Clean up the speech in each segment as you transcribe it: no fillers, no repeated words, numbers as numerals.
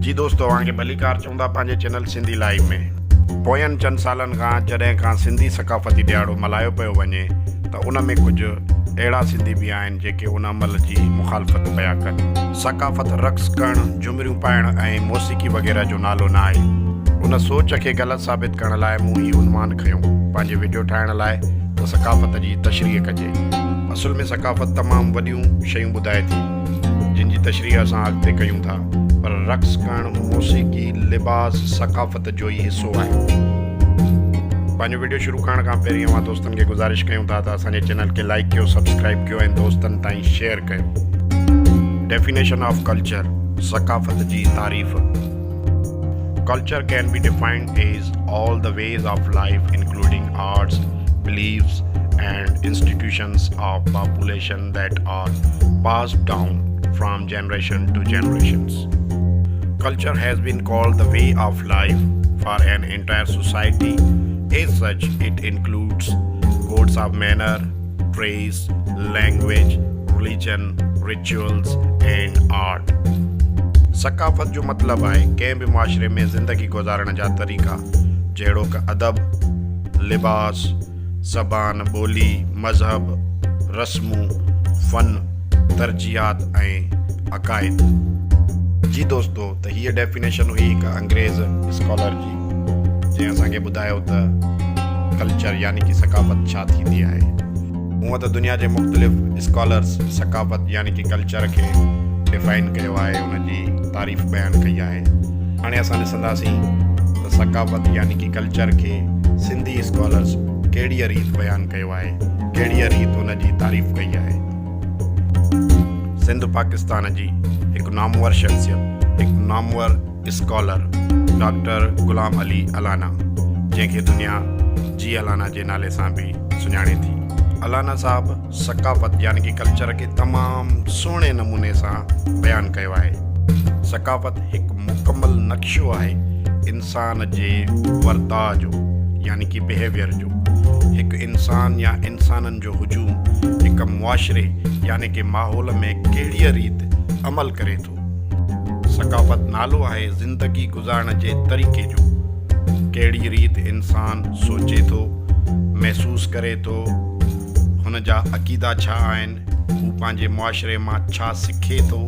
जी दोस्तों, तव्हांखे भलीकार चवंदा पंहिंजे चैनल सिंधी लाइव में। पोयनि चंद सालनि खां जॾहिं खां सिंधी सकाफ़ती ॾियारो मल्हायो पियो वञे त उन में कुझु अहिड़ा सिंधी बि आहिनि जेके उन अमल जी मुखालफ़त पिया कनि। सकाफ़त रक़्स करणु, झुमरियूं पाइणु ऐं मौसीक़ी वग़ैरह जो नालो न आहे। उन सोच खे ग़लति साबित करण लाइ मूं ही उनवान खयो पंहिंजे वीडियो ठाहिण लाइ त सकाफ़त जी तशरीह कजे। असुल में सकाफ़त तमामु वॾियूं शयूं ॿुधाए थी जिन जी तशरीह असां अॻिते कयूं था, पर रक़्स करणु, मौसीक़ी, लिबास सकाफ़त जो ई हिसो आहे। पंहिंजो वीडियो शुरू करण खां पहिरीं अवां दोस्तनि खे गुज़ारिश कयूं था त असांजे चैनल खे लाइक कयो, सब्सक्राइब कयो ऐं दोस्तनि ताईं शेयर कयो। डेफिनेशन ऑफ कल्चर, सकाफ़त जी तारीफ़। Culture can be defined as all the ways of life including arts, beliefs and institutions of population that are passed down from generation to generations. Culture has been called the way of life for an entire society. As such, it includes codes of manner, praise, language, religion, rituals and art. सकाफ़त जो मतिलबु आहे कंहिं बि मुआशरे में ज़िंदगी गुज़ारण जा तरीक़ा, जहिड़ो कि अदब, लिबास, ज़बान, ॿोली, मज़हब, रस्मूं, फ़न, तरजीहात ऐं अक़ाइद। जी दोस्तों, त हीअ डेफिनेशन हुई हिकु अंग्रेज़ स्कॉलर जी, जंहिं असांखे ॿुधायो त कल्चर यानी कि सकाफ़त छा थींदी आहे। हूअं त दुनिया जे मुख़्तलिफ़ स्कॉलर्स सकाफ़त यानी कि कल्चर खे डिफाइन कयो आहे, उनजी तारीफ़ बयानु कई आहे। हाणे असां ॾिसंदासीं त सकाफ़त यानी कि कल्चर खे सिंधी स्कॉलर्स कहिड़ी रीति बयानु कयो आहे, कहिड़ी रीति उनजी तारीफ़ कई आहे। सिंध पाकिस्तान जी हिकु नामवर शख़्सियत, हिकु Namvar scholar doctor Ghulam Ali Alana, जंहिंखे दुनिया जी अलाना जे नाले सां बि सुञाणे थी। अलाना साहब सकाफ़त यानी कि कल्चर खे तमामु सुहिणे नमूने सां बयानु कयो आहे। सकाफ़त हिकु मुकमल नक्शो आहे इंसान जे वर्ताव जो यानी कि बिहेवियर जो। हिकु इंसान या इंसाननि जो हुजूम हिकु मुआशरे यानी कि माहौल में कहिड़ी रीति अमल करे थो। सकाफ़त नालो आहे ज़िंदगी गुज़ारण जे तरीक़े जो। कहिड़ी रीति इंसान सोचे थो, महसूस करे थो, हुन जा अक़ीदा छा आहिनि, हू पंहिंजे मुआशरे मां छा सिखे थो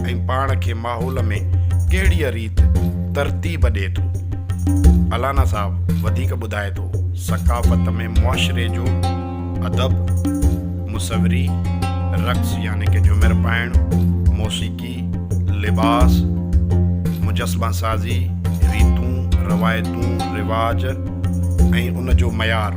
ऐं पाण खे माहौल में कहिड़ी रीति तरतीब ॾिए थो। अलाना साहब वधीक ॿुधाए थो सकाफ़त में मुआशरे जो अदब, मुसवरी, रक़्स यानी कि झुमिर पाइणु, मौसीक़ी, लिबास, मुजस्मा साज़ी, रीतूं, रवायतूं, रिवाज ऐं उन जो मयार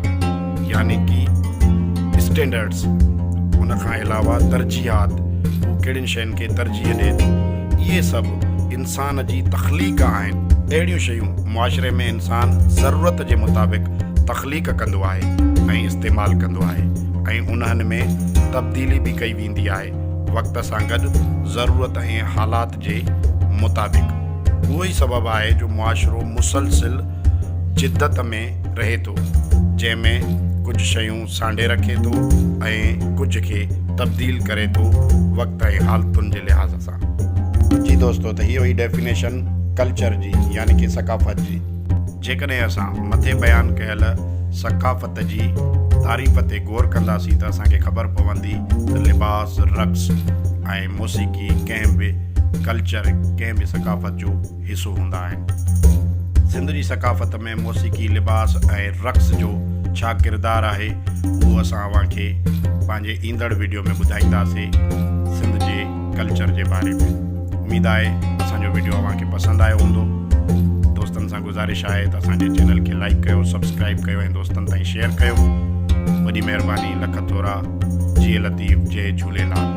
यानी कि स्टैंडर्ड्स, उन खां अलावा तरजीहात, हू कहिड़ियुनि शयुनि खे तरजीह ॾिए थो। इहे सभु इंसान जी तख़लीक़ आहिनि। अहिड़ियूं शयूं मुआशरे में इंसान ज़रूरत जे मुताबिक़ तख़लीक़ कंदो आहे ऐं इस्तेमालु कंदो आहे ऐं उन्हनि में तब्दीली बि कई वेंदी आहे वक़्त सां गॾु ज़रूरत ऐं हालात जे मुताबिक़। उहो ई सबबु आहे जो मुआशरो मुसलसिल जिद्दत में रहे थो, जंहिंमें कुझु शयूं सांडे रखे थो ऐं कुझु खे तब्दील करे थो वक़्त ऐं हालतुनि जे लिहाज़ सां। जी दोस्तों, त हीअ हुई डेफिनेशन कल्चर जी यानी कि सकाफ़त जी। जेकॾहिं असां मथे बयानु कयल सकाफ़त जी तारीफ़ ते गौर कंदासीं त असांखे ख़बर पवंदी त लिबास, रक़्स ऐं मौसीक़ी कंहिं बि कल्चर, कंहिं बि सकाफ़त जो हिसो हूंदा आहिनि। सिंध जी सकाफ़त में मौसीक़ी, लिबास ऐं रक़्स जो छा किरदारु आहे, उहो असां अव्हांखे पंहिंजे ईंदड़ वीडियो में ॿुधाईंदासीं सिंध जे कल्चर जे बारे में। उमेद आहे असांजो वीडियो अव्हांखे पसंदि आयो हूंदो। दोस्तनि सां गुज़ारिश आहे त असांजे चैनल खे लाइक कयो, सब्सक्राइब कयो ऐं दोस्तनि ताईं शेयर कयो। वॾी महिरबानी, लख थोरा। जी लतीफ़, जय झूलेलाल।